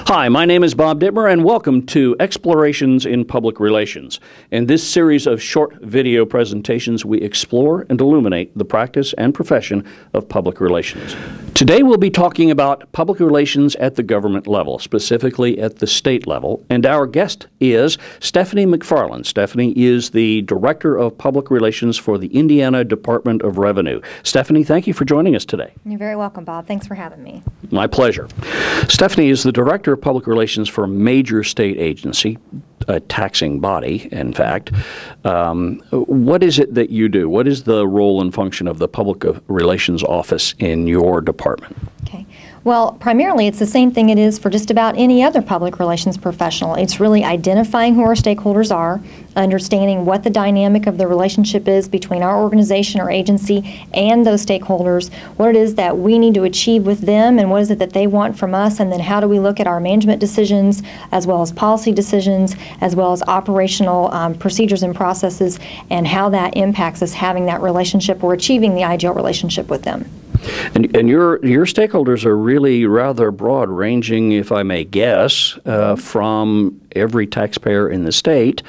Hi, my name is Bob Dittmer, and welcome to Explorations in Public Relations. In this series of short video presentations, we explore and illuminate the practice and profession of public relations. Today we'll be talking about public relations at the government level, specifically at the state level, and our guest is Stephanie McFarland. Stephanie is the Director of Public Relations for the Indiana Department of Revenue. Stephanie, thank you for joining us today. You're very welcome, Bob. Thanks for having me. My pleasure. Stephanie is the Director of Public Relations for a major state agency, a taxing body, in fact. What is it that you do? What is the role and function of the Public Relations Office in your department? Okay. Well, primarily it's the same thing it is for just about any other public relations professional. It's really identifying who our stakeholders are, understanding what the dynamic of the relationship is between our organization or agency and those stakeholders, what it is that we need to achieve with them, and what is it that they want from us, and then how do we look at our management decisions as well as policy decisions as well as operational procedures and processes, and how that impacts us having that relationship or achieving the ideal relationship with them. And your stakeholders are really rather broad, ranging, if I may guess, from every taxpayer in the state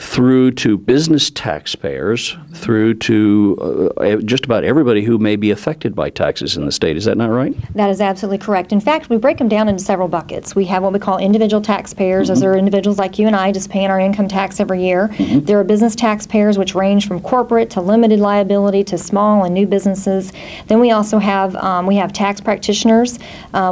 through to business taxpayers, through to just about everybody who may be affected by taxes in the state. Is that not right? That is absolutely correct. In fact, we break them down into several buckets. We have what we call individual taxpayers. Those are individuals like you and I just paying our income tax every year. There are business taxpayers, which range from corporate to limited liability to small and new businesses. Then we also have tax practitioners,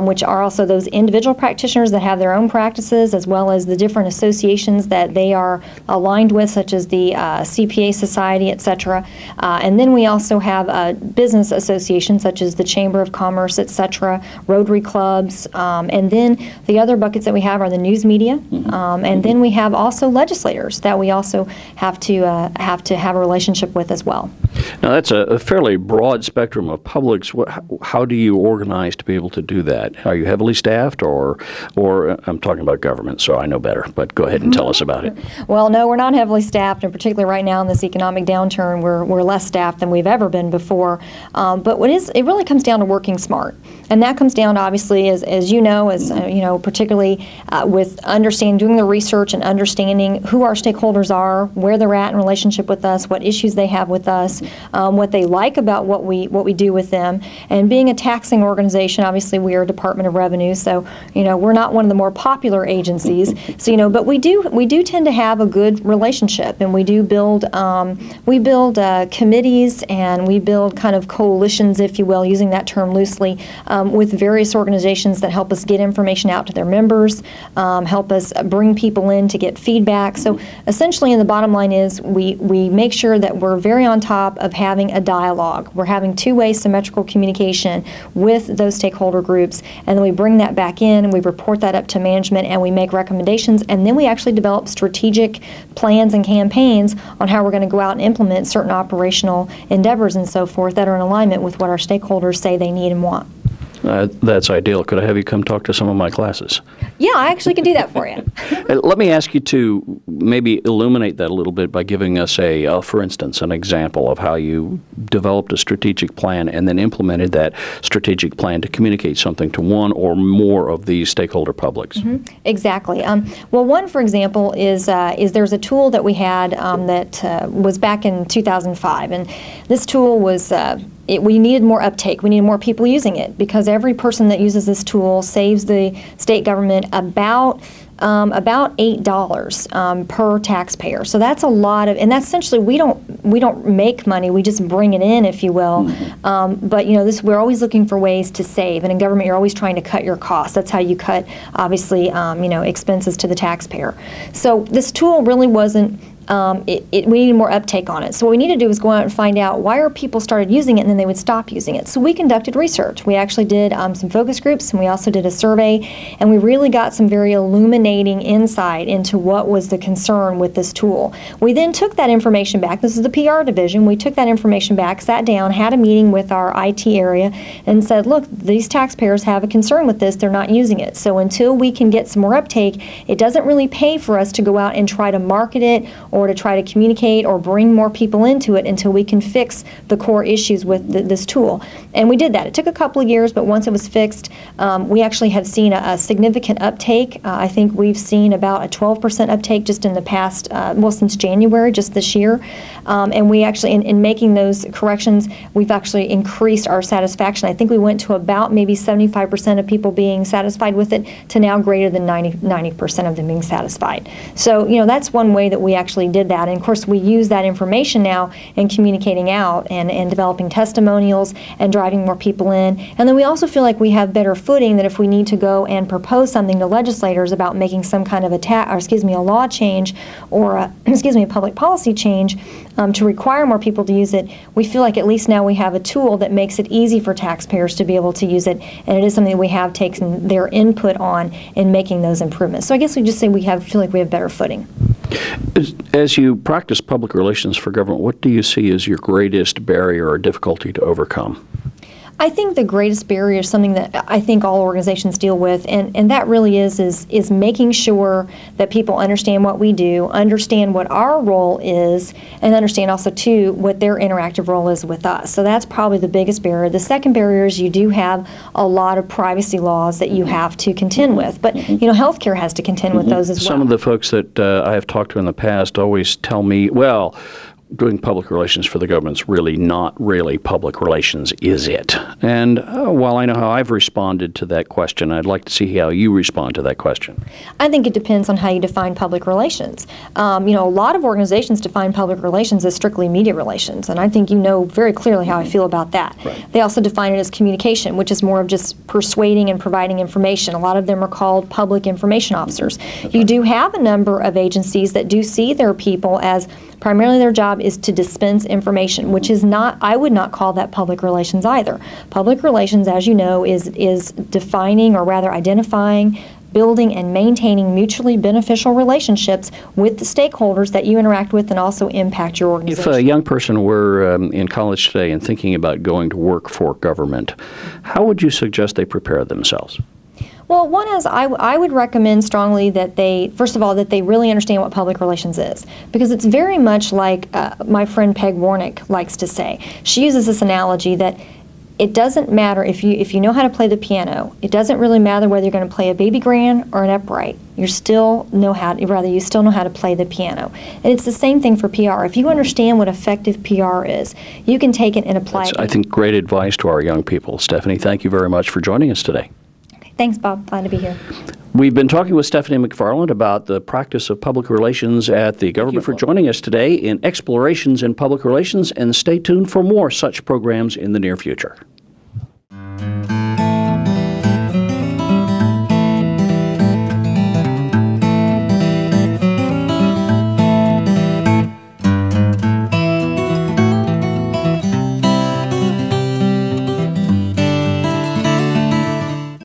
which are also those individual practitioners that have their own practices, as well as the different associations that they are aligned with, such as the CPA Society, etc. And then we also have business associations such as the Chamber of Commerce, etc., Rotary clubs, and then the other buckets that we have are the news media, and then we have also legislators that we also have to have a relationship with as well. Now that's a fairly broad spectrum of publics. How do you organize to be able to do that? Are you heavily staffed, or I'm talking about government, so I know better, but go ahead and tell us about it. Well, no, we're not heavily staffed, and particularly right now in this economic downturn, we're less staffed than we've ever been before. But it really comes down to working smart, and that comes down to, obviously, as you know, particularly with doing the research and understanding who our stakeholders are, where they're at in relationship with us, what issues they have with us, what they like about what we do with them. And being a taxing organization, obviously we are a Department of Revenue, so we're not one of the more popular agencies. So but we do tend to have a good relationship, and we do build committees, and we build kind of coalitions, if you will, using that term loosely, with various organizations that help us get information out to their members, help us bring people in to get feedback. So essentially, in the bottom line is we make sure that we're very on top of having a dialogue. We're having two-way symmetrical communication with those stakeholder groups, and then we bring that back in, and we report that up to management, and we make recommendations, and then we actually develop strategic plans and campaigns on how we're going to go out and implement certain operational endeavors and so forth that are in alignment with what our stakeholders say they need and want. That's ideal. Could I have you come talk to some of my classes? Yeah, I actually can do that for you. Let me ask you to maybe illuminate that a little bit by giving us for instance, an example of how you developed a strategic plan and then implemented that strategic plan to communicate something to one or more of these stakeholder publics. Exactly. Well, one, for example, is there's a tool that we had that was back in 2005, and this tool was we needed more uptake. We needed more people using it, because every person that uses this tool saves the state government about $8 per taxpayer. So that's a lot of, and that's essentially we don't make money. We just bring it in, if you will. But we're always looking for ways to save, and in government you're always trying to cut your costs. That's how you cut, obviously, expenses to the taxpayer. So this tool really wasn't. We needed more uptake on it. So what we need to do is go out and find out why are people started using it and then they would stop using it. So we conducted research. We actually did some focus groups, and we also did a survey, and we really got some very illuminating insight into what was the concern with this tool. We then took that information back. This is the PR division. We took that information back, sat down, had a meeting with our IT area, and said, look, these taxpayers have a concern with this. They're not using it. So until we can get some more uptake, it doesn't really pay for us to go out and try to market it or to try to communicate or bring more people into it until we can fix the core issues with this tool. And we did that. It took a couple of years, but once it was fixed, we actually have seen a significant uptake. I think we've seen about a 12% uptake just in the past, well, since January, just this year. And we actually, in making those corrections, we've actually increased our satisfaction. I think we went to about maybe 75% of people being satisfied with it to now greater than 90% of them being satisfied. So, that's one way that we actually did that. And of course, we use that information now in communicating out and developing testimonials and driving more people in. And then we also feel like we have better footing that if we need to go and propose something to legislators about making some kind of a law change or a public policy change to require more people to use it, we feel like at least now we have a tool that makes it easy for taxpayers to be able to use it, and it is something that we have taken their input on in making those improvements. So I guess we just say feel like we have better footing. As you practice public relations for government, what do you see as your greatest barrier or difficulty to overcome? I think the greatest barrier is something that I think all organizations deal with, and that really is making sure that people understand what we do, understand what our role is, and understand also, too, what their interactive role is with us. So that's probably the biggest barrier. The second barrier is you do have a lot of privacy laws that you have to contend with, but, healthcare has to contend with those as well. Some of the folks that I have talked to in the past always tell me, well, doing public relations for the government's really not really public relations, is it? And while I know how I've responded to that question, I'd like to see how you respond to that question. I think it depends on how you define public relations. A lot of organizations define public relations as strictly media relations, and I think you know very clearly how I feel about that. Right. They also define it as communication, which is more of just persuading and providing information. A lot of them are called public information officers. You do have a number of agencies that do see their people as primarily their job is to dispense information, which is not, I would not call that public relations either. Public relations, as you know, is defining, or rather identifying, building and maintaining mutually beneficial relationships with the stakeholders that you interact with and also impact your organization. If a young person were in college today and thinking about going to work for government, how would you suggest they prepare themselves? Well, one is I would recommend strongly that they, first of all, that they really understand what public relations is, because it's very much like my friend Peg Warnick likes to say. She uses this analogy that it doesn't matter if you know how to play the piano. It doesn't really matter whether you're going to play a baby grand or an upright. You still know how to play the piano. And it's the same thing for PR. If you understand what effective PR is, you can take it and apply it. I think great advice to our young people. Stephanie, thank you very much for joining us today. Thanks, Bob. Glad to be here. We've been talking with Stephanie McFarland about the practice of public relations at the government. Thank you for joining us today in Explorations in Public Relations, and stay tuned for more such programs in the near future.